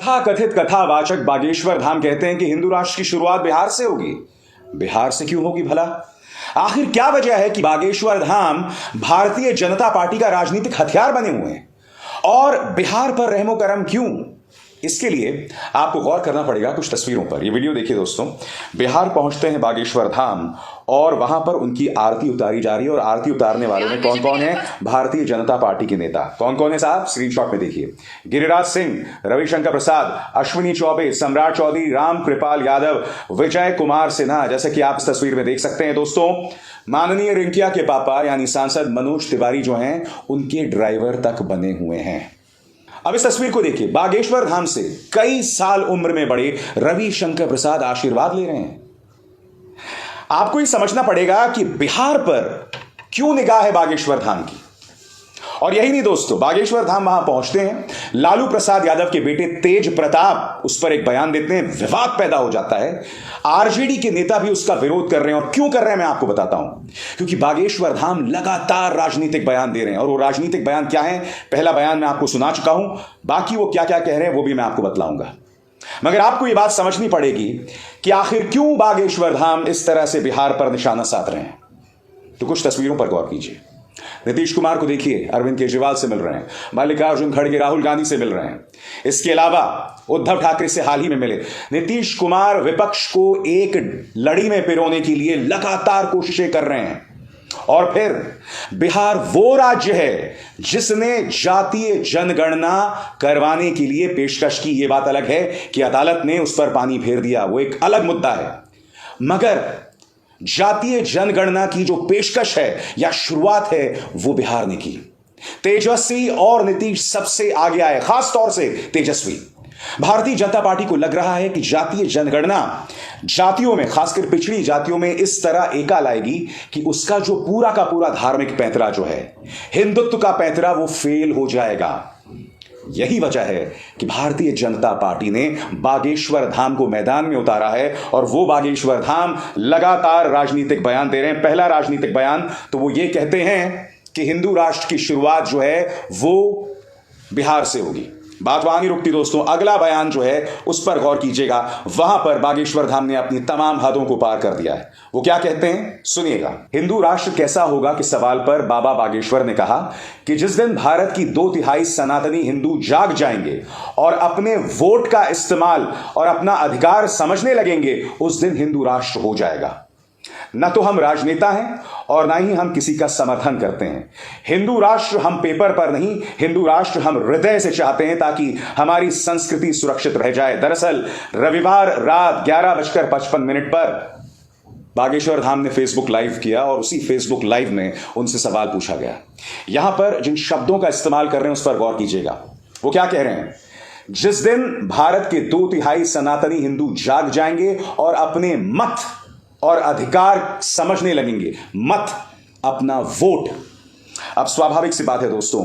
तथाकथित कथावाचक बागेश्वर धाम कहते हैं कि हिंदू राष्ट्र की शुरुआत बिहार से होगी। बिहार से क्यों होगी भला? आखिर क्या वजह है कि बागेश्वर धाम भारतीय जनता पार्टी का राजनीतिक हथियार बने हुए हैं? और बिहार पर रहमो करम क्यों? इसके लिए आपको गौर करना पड़ेगा कुछ तस्वीरों पर। ये वीडियो देखिए दोस्तों। बिहार पहुंचते हैं बागेश्वर धाम और वहां पर उनकी आरती उतारी जा रही है और आरती उतारने वालों में कौन कौन है? भारतीय जनता पार्टी के नेता। कौन कौन है साहब? स्क्रीनशॉट में देखिए। गिरिराज सिंह, रविशंकर प्रसाद, अश्विनी चौबे, सम्राट चौधरी, राम कृपाल यादव, विजय कुमार सिन्हा, जैसे कि आप इस तस्वीर में देख सकते हैं दोस्तों। माननीय रिंकिया के पापा यानी सांसद मनोज तिवारी जो हैं उनके ड्राइवर तक बने हुए हैं। अब इस तस्वीर को देखिए। बागेश्वर धाम से कई साल उम्र में बड़े रविशंकर प्रसाद आशीर्वाद ले रहे हैं। आपको ये समझना पड़ेगा कि बिहार पर क्यों निगाह है बागेश्वर धाम की। और यही नहीं दोस्तों, बागेश्वर धाम वहां पहुंचते हैं, लालू प्रसाद यादव के बेटे तेज प्रताप उस पर एक बयान देते हैं, विवाद पैदा हो जाता है। आरजेडी के नेता भी उसका विरोध कर रहे हैं। और क्यों कर रहे हैं मैं आपको बताता हूं। क्योंकि बागेश्वर धाम लगातार राजनीतिक बयान दे रहे हैं। और वो राजनीतिक बयान क्या है? पहला बयान मैं आपको सुना चुका हूं, बाकी वो क्या क्या कह रहे हैं वो भी मैं आपको बतलाऊंगा। मगर आपको ये बात समझनी पड़ेगी कि आखिर क्यों बागेश्वर धाम इस तरह से बिहार पर निशाना साध रहे हैं। तो कुछ तस्वीरों पर गौर कीजिए। नीतीश कुमार को देखिए, अरविंद केजरीवाल से मिल रहे हैं, मल्लिकार्जुन खड़गे राहुल गांधी से मिल रहे हैं। इसके अलावा उद्धव ठाकरे से हाल ही में मिले। नीतीश कुमार विपक्ष को एक लड़ी में पिरोने के लिए लगातार कोशिशें कर रहे हैं। और फिर बिहार वो राज्य है जिसने जातीय जनगणना करवाने के लिए पेशकश की। यह बात अलग है कि अदालत ने उस पर पानी फेर दिया, वो एक अलग मुद्दा है। मगर जातीय जनगणना की जो पेशकश है या शुरुआत है वो बिहार ने की। तेजस्वी और नीतीश सबसे आगे आए, खास तौर से तेजस्वी। भारतीय जनता पार्टी को लग रहा है कि जातीय जनगणना जातियों में, खासकर पिछड़ी जातियों में इस तरह एका लाएगी कि उसका जो पूरा का पूरा धार्मिक पैंतरा जो है, हिंदुत्व का पैंतरा, वो फेल हो जाएगा। यही वजह है कि भारतीय जनता पार्टी ने बागेश्वर धाम को मैदान में उतारा है। और वो बागेश्वर धाम लगातार राजनीतिक बयान दे रहे हैं। पहला राजनीतिक बयान तो वो ये कहते हैं कि हिंदू राष्ट्र की शुरुआत जो है वो बिहार से होगी। बात वहां नहीं रुकती दोस्तों। अगला बयान जो है उस पर गौर कीजिएगा। वहां पर बागेश्वर धाम ने अपनी तमाम हदों को पार कर दिया है। वो क्या कहते हैं सुनिएगा। हिंदू राष्ट्र कैसा होगा के सवाल पर बाबा बागेश्वर ने कहा कि जिस दिन भारत की 2/3 सनातनी हिंदू जाग जाएंगे और अपने वोट का इस्तेमाल और अपना अधिकार समझने लगेंगे, उस दिन हिंदू राष्ट्र हो जाएगा। न तो हम राजनेता हैं और ना ही हम किसी का समर्थन करते हैं। हिंदू राष्ट्र हम पेपर पर नहीं, हिंदू राष्ट्र हम हृदय से चाहते हैं ताकि हमारी संस्कृति सुरक्षित रह जाए। दरअसल रविवार रात 11:55 पर बागेश्वर धाम ने फेसबुक लाइव किया और उसी फेसबुक लाइव में उनसे सवाल पूछा गया। यहां पर जिन शब्दों का इस्तेमाल कर रहे हैं उस पर गौर कीजिएगा। वो क्या कह रहे हैं? जिस दिन भारत के 2/3 सनातनी हिंदू जाग जाएंगे और अपने मत और अधिकार समझने लगेंगे, मत अपना वोट। अब स्वाभाविक सी बात है दोस्तों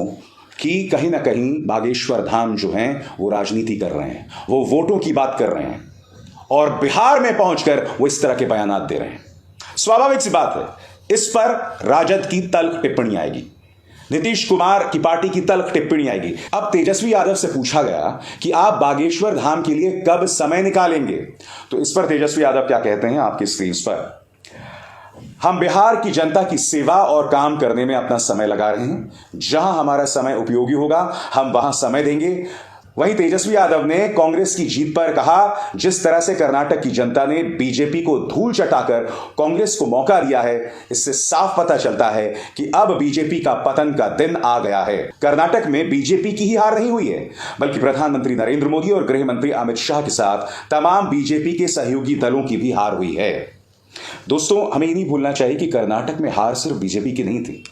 कि कहीं ना कहीं बागेश्वर धाम जो हैं वो राजनीति कर रहे हैं, वो वोटों की बात कर रहे हैं और बिहार में पहुंचकर वो इस तरह के बयानात दे रहे हैं। स्वाभाविक सी बात है, इस पर राजद की तल्ख टिप्पणी आएगी, नीतीश कुमार की पार्टी की तल्ख टिप्पणी आएगी। अब तेजस्वी यादव से पूछा गया कि आप बागेश्वर धाम के लिए कब समय निकालेंगे, तो इस पर तेजस्वी यादव क्या कहते हैं आपकी स्क्रीन पर। हम बिहार की जनता की सेवा और काम करने में अपना समय लगा रहे हैं। जहां हमारा समय उपयोगी होगा हम वहां समय देंगे। वहीं तेजस्वी यादव ने कांग्रेस की जीत पर कहा, जिस तरह से कर्नाटक की जनता ने बीजेपी को धूल चटाकर कांग्रेस को मौका दिया है, इससे साफ पता चलता है कि अब बीजेपी का पतन का दिन आ गया है। कर्नाटक में बीजेपी की ही हार नहीं हुई है, बल्कि प्रधानमंत्री नरेंद्र मोदी और गृह मंत्री अमित शाह के साथ तमाम बीजेपी के सहयोगी दलों की भी हार हुई है। दोस्तों, हमें ये नहीं भूलना चाहिए कि कर्नाटक में हार सिर्फ बीजेपी की नहीं थी।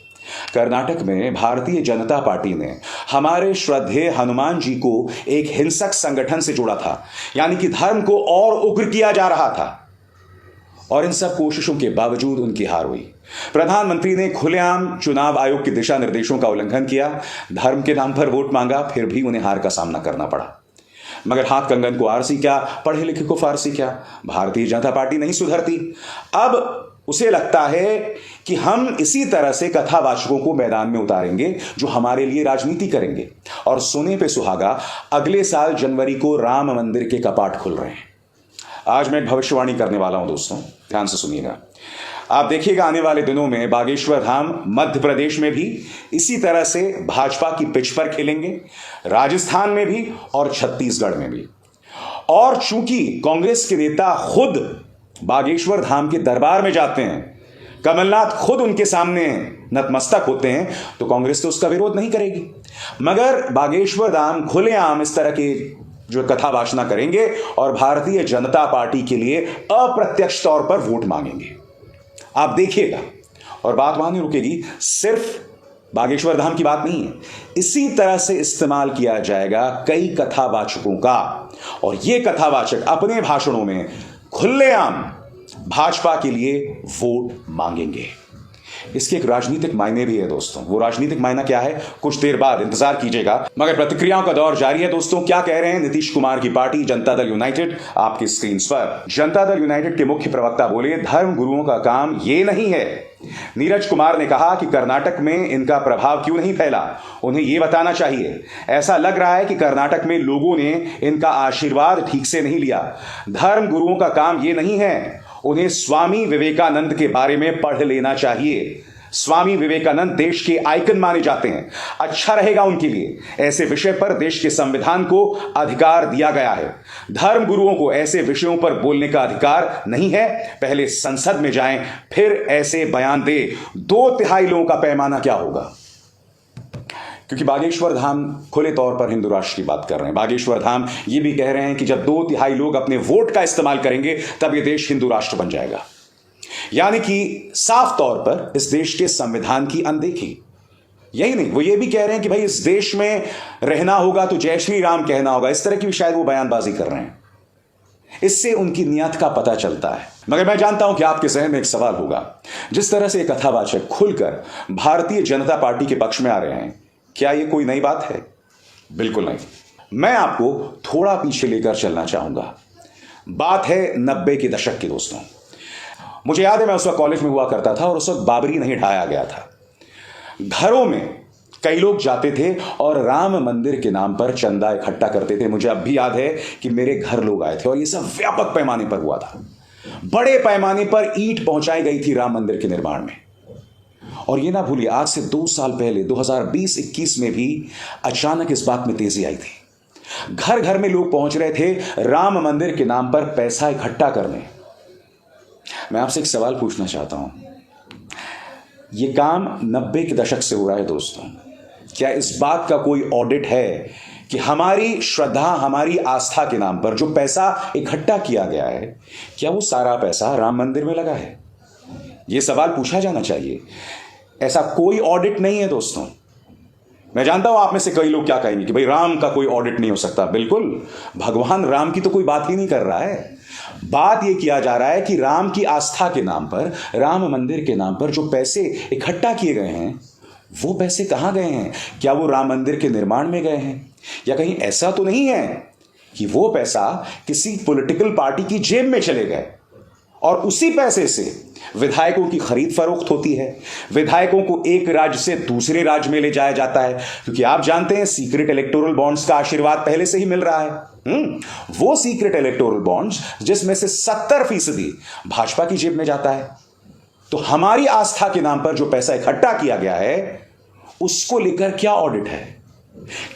कर्नाटक में भारतीय जनता पार्टी ने हमारे श्रद्धेय हनुमान जी को एक हिंसक संगठन से जोड़ा था, यानी कि धर्म को और उग्र किया जा रहा था। और इन सब कोशिशों के बावजूद उनकी हार हुई। प्रधानमंत्री ने खुलेआम चुनाव आयोग के दिशा निर्देशों का उल्लंघन किया, धर्म के नाम पर वोट मांगा, फिर भी उन्हें हार का सामना करना पड़ा। मगर हाथ कंगन को आरसी क्या, पढ़े लिखे को फारसी क्या, भारतीय जनता पार्टी नहीं सुधरती। अब उसे लगता है कि हम इसी तरह से कथावाचकों को मैदान में उतारेंगे जो हमारे लिए राजनीति करेंगे। और सोने पे सुहागा, अगले साल जनवरी को राम मंदिर के कपाट खुल रहे हैं। आज मैं एक भविष्यवाणी करने वाला हूं दोस्तों, ध्यान से सुनिएगा। आप देखिएगा आने वाले दिनों में बागेश्वर धाम मध्य प्रदेश में भी इसी तरह से भाजपा की पिच पर खेलेंगे, राजस्थान में भी और छत्तीसगढ़ में भी। और चूंकि कांग्रेस के नेता खुद बागेश्वर धाम के दरबार में जाते हैं, कमलनाथ खुद उनके सामने नतमस्तक होते हैं, तो कांग्रेस तो उसका विरोध नहीं करेगी। मगर बागेश्वर धाम खुलेआम इस तरह के जो कथावाचना करेंगे और भारतीय जनता पार्टी के लिए अप्रत्यक्ष तौर पर वोट मांगेंगे। आप देखिएगा, और बात वहां नहीं रुकेगी। सिर्फ बागेश्वर धाम की बात नहीं है, इसी तरह से इस्तेमाल किया जाएगा कई कथावाचकों का, और ये कथावाचक अपने भाषणों में खुलेआम भाजपा के लिए वोट मांगेंगे। इसके एक राजनीतिक मायने भी है दोस्तों। वो राजनीतिक मायना क्या है, कुछ देर बाद इंतजार कीजिएगा। मगर प्रतिक्रियाओं का दौर जारी है दोस्तों। क्या कह रहे हैं नीतीश कुमार की पार्टी जनता दल यूनाइटेड आपकी स्क्रीन पर। जनता दल यूनाइटेड के मुख्य प्रवक्ता बोले, धर्म गुरुओं का काम ये नहीं है। नीरज कुमार ने कहा कि कर्नाटक में इनका प्रभाव क्यों नहीं फैला, उन्हें यह बताना चाहिए। ऐसा लग रहा है कि कर्नाटक में लोगों ने इनका आशीर्वाद ठीक से नहीं लिया। धर्म गुरुओं का काम यह नहीं है, उन्हें स्वामी विवेकानंद के बारे में पढ़ लेना चाहिए। स्वामी विवेकानंद देश के आइकन माने जाते हैं, अच्छा रहेगा उनके लिए। ऐसे विषय पर देश के संविधान को अधिकार दिया गया है। धर्म गुरुओं को ऐसे विषयों पर बोलने का अधिकार नहीं है। पहले संसद में जाएं, फिर ऐसे बयान दे। 2/3 लोगों का पैमाना क्या होगा? क्योंकि बागेश्वर धाम खुले तौर पर हिंदू राष्ट्र की बात कर रहे हैं। बागेश्वर धाम ये भी कह रहे हैं कि जब 2/3 लोग अपने वोट का इस्तेमाल करेंगे, तब ये देश हिंदू राष्ट्र बन जाएगा। यानी कि साफ तौर पर इस देश के संविधान की अनदेखी। यही नहीं, वो ये भी कह रहे हैं कि भाई इस देश में रहना होगा तो जय श्री राम कहना होगा। इस तरह की भी शायद वो बयानबाजी कर रहे हैं। इससे उनकी नियत का पता चलता है। मगर मैं जानता हूं कि आपके जहन में एक सवाल होगा, जिस तरह से कथावाचक खुलकर भारतीय जनता पार्टी के पक्ष में आ रहे हैं, क्या यह कोई नई बात है? बिल्कुल नहीं। मैं आपको थोड़ा पीछे लेकर चलना चाहूंगा। बात है 90 के दशक की दोस्तों। मुझे याद है मैं उस वक्त कॉलेज में हुआ करता था और उस वक्त बाबरी नहीं ढाया गया था। घरों में कई लोग जाते थे और राम मंदिर के नाम पर चंदा इकट्ठा करते थे। मुझे अब भी याद है कि मेरे घर लोग आए थे और यह सब व्यापक पैमाने पर हुआ था। बड़े पैमाने पर ईंट पहुंचाई गई थी राम मंदिर के निर्माण में। और ये ना भूलिए, आज से 2 साल पहले 2020-21 में भी अचानक इस बात में तेजी आई थी। घर घर में लोग पहुंच रहे थे राम मंदिर के नाम पर पैसा इकट्ठा करने। मैं आपसे एक सवाल पूछना चाहता हूं, यह काम 90 के दशक से हो रहा है दोस्तों। क्या इस बात का कोई ऑडिट है कि हमारी श्रद्धा, हमारी आस्था के नाम पर जो पैसा इकट्ठा किया गया है, क्या वो सारा पैसा राम मंदिर में लगा है? यह सवाल पूछा जाना चाहिए। ऐसा कोई ऑडिट नहीं है दोस्तों। मैं जानता हूं आप में से कई लोग क्या कहेंगे कि भाई राम का कोई ऑडिट नहीं हो सकता। बिल्कुल, भगवान राम की तो कोई बात ही नहीं कर रहा है। बात यह किया जा रहा है कि राम की आस्था के नाम पर, राम मंदिर के नाम पर जो पैसे इकट्ठा किए गए हैं, वो पैसे कहां गए हैं? क्या वो राम मंदिर के निर्माण में गए हैं? या कहीं ऐसा तो नहीं है कि वो पैसा किसी पॉलिटिकल पार्टी की जेब में चले गए और उसी पैसे से विधायकों की खरीद फरोख्त होती है, विधायकों को एक राज्य से दूसरे राज्य में ले जाया जाता है? क्योंकि आप जानते हैं सीक्रेट इलेक्टोरल बॉन्ड्स का आशीर्वाद पहले से ही मिल रहा है। वो सीक्रेट इलेक्टोरल बॉन्ड्स जिसमें से 70% भाजपा की जेब में जाता है। तो हमारी आस्था के नाम पर जो पैसा इकट्ठा किया गया है, उसको लेकर क्या ऑडिट है?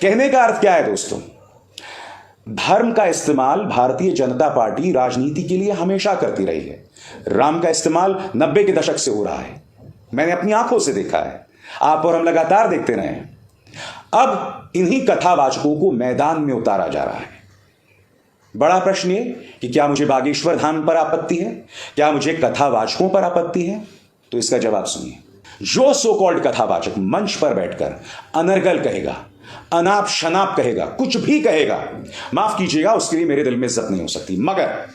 कहने का अर्थ क्या है दोस्तों? धर्म का इस्तेमाल भारतीय जनता पार्टी राजनीति के लिए हमेशा करती रही है। राम का इस्तेमाल 90 के दशक से हो रहा है। मैंने अपनी आंखों से देखा है, आप और हम लगातार देखते रहे हैं। अब इन्हीं कथावाचकों को मैदान में उतारा जा रहा है। बड़ा प्रश्न ये कि क्या मुझे बागेश्वर धाम पर आपत्ति है, क्या मुझे कथावाचकों पर आपत्ति है? तो इसका जवाब सुनिए। जो सो कॉल्ड कथावाचक मंच पर बैठकर अनर्गल कहेगा, अनाप शनाप कहेगा, कुछ भी कहेगा, माफ कीजिएगा, उसके लिए मेरे दिल में इज्जत नहीं हो सकती। मगर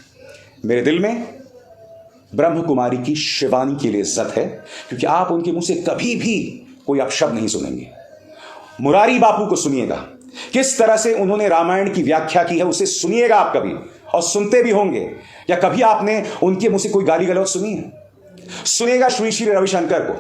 मेरे दिल में ब्रह्म कुमारी की शिवानी के लिए इज्जत है, क्योंकि आप उनके मुंह से कभी भी कोई अपशब्द नहीं सुनेंगे। मुरारी बापू को सुनिएगा, किस तरह से उन्होंने रामायण की व्याख्या की है उसे सुनिएगा आप कभी, और सुनते भी होंगे। या कभी आपने उनके मुंह से कोई गाली गलौज सुनी है? सुनिएगा श्री श्री रविशंकर को।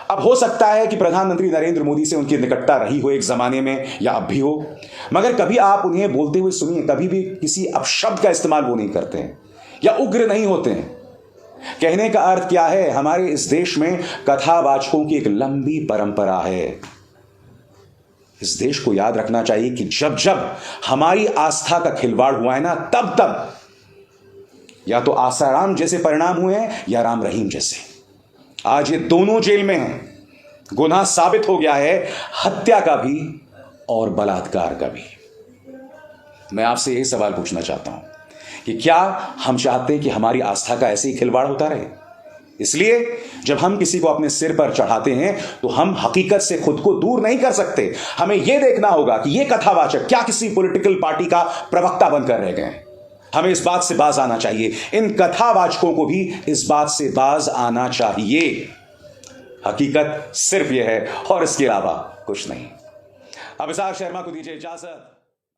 अब हो सकता है कि प्रधानमंत्री नरेंद्र मोदी से उनकी निकटता रही हो एक जमाने में या अब भी हो, मगर कभी आप उन्हें बोलते हुए सुनिए, कभी भी किसी अपशब्द का इस्तेमाल वो नहीं करते हैं या उग्र नहीं होते हैं। कहने का अर्थ क्या है, हमारे इस देश में कथावाचकों की एक लंबी परंपरा है। इस देश को याद रखना चाहिए कि जब जब हमारी आस्था का खिलवाड़ हुआ है ना, तब तब या तो आसाराम जैसे परिणाम हुए हैं या राम रहीम जैसे। आज ये दोनों जेल में हैं। गुनाह साबित हो गया है, हत्या का भी और बलात्कार का भी। मैं आपसे यही सवाल पूछना चाहता हूं कि क्या हम चाहते हैं कि हमारी आस्था का ऐसे ही खिलवाड़ होता रहे? इसलिए जब हम किसी को अपने सिर पर चढ़ाते हैं तो हम हकीकत से खुद को दूर नहीं कर सकते। हमें यह देखना होगा कि यह कथावाचक क्या किसी पॉलिटिकल पार्टी का प्रवक्ता बनकर रह गए। हमें इस बात से बाज आना चाहिए, इन कथावाचकों को भी इस बात से बाज आना चाहिए। हकीकत सिर्फ यह है और इसके अलावा कुछ नहीं। अभिषेक शर्मा को दीजिए इजाजत।